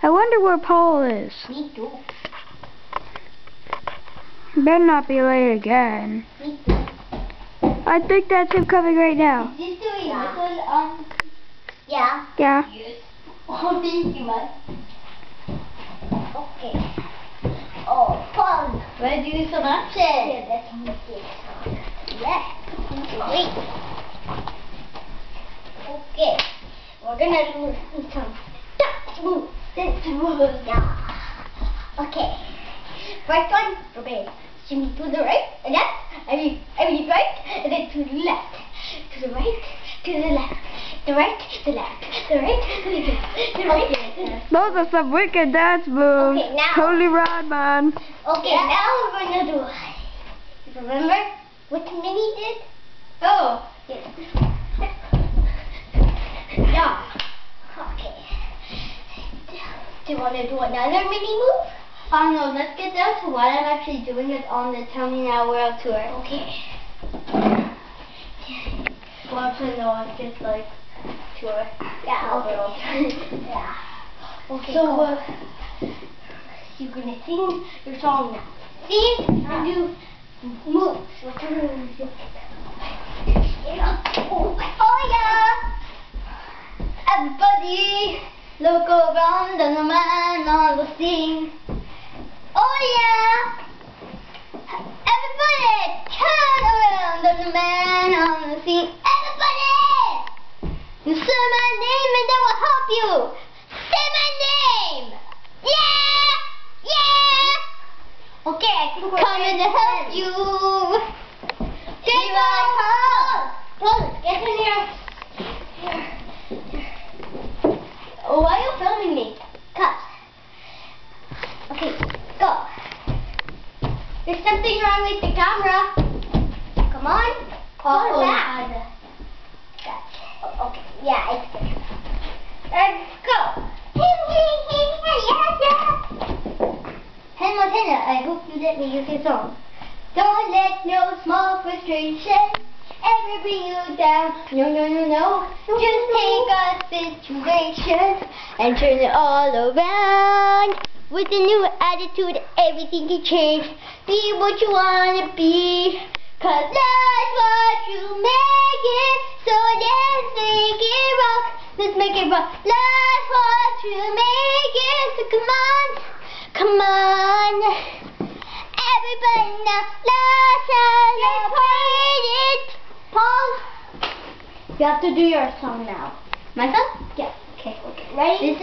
I wonder where Paul is. Me too. Better not be late again. Me too. I think that's him coming right now. Is this doing little, yeah. Yeah. Yes. Oh, thank you, man. Okay. Oh, fun. Wanna do some action? Yeah, that's music. Yeah. Wait. Okay. We're gonna do some dance moves. Dance moves. Yeah. Okay. First one, prepare. Shimmy to the right, and left. I mean right, and then to the left. To the right, to the left. The right, the left. The right, the left. The right, the left. Those are some wicked dance moves. Okay, now. Totally rad, man. Okay, now we're gonna do. Remember what Minnie did? Oh. Yeah. Yeah. Okay. Do you want to do another mini move? No, let's get down to what I'm actually doing it on the Tell Me Now World Tour. Okay. Well, actually, no, it's just like tour. Yeah, okay. Yeah. Okay, so, cool. You're gonna sing your song now. Sing and do moves. Whatever moves you Oh, yeah! Everybody, look around and the man on the scene. Oh yeah! Everybody, turn around and the man on the scene. Everybody! You say my name and that will help you. Say my name! Yeah! Yeah! Okay, I think we're coming to help you. Say my Paul, get in here. Why are you filming me? Cut. Okay, go. There's something wrong with the camera. Come on. Pull it back. Gotcha. Okay, yeah, it's good. Go. Hannah Montana, I hope you let me use your song. Don't let no small frustration ever bring you down. No, no, no, no. Just take a situation and turn it all around. With a new attitude, everything can change. Be what you wanna be. 'Cause that's what you make it. So let's make it rock. Let's make it rock. That's what you make it. So come on, come on. Everybody now, let's celebrate it. Paul, you have to do your song now. My song? Yeah. Okay. Ready?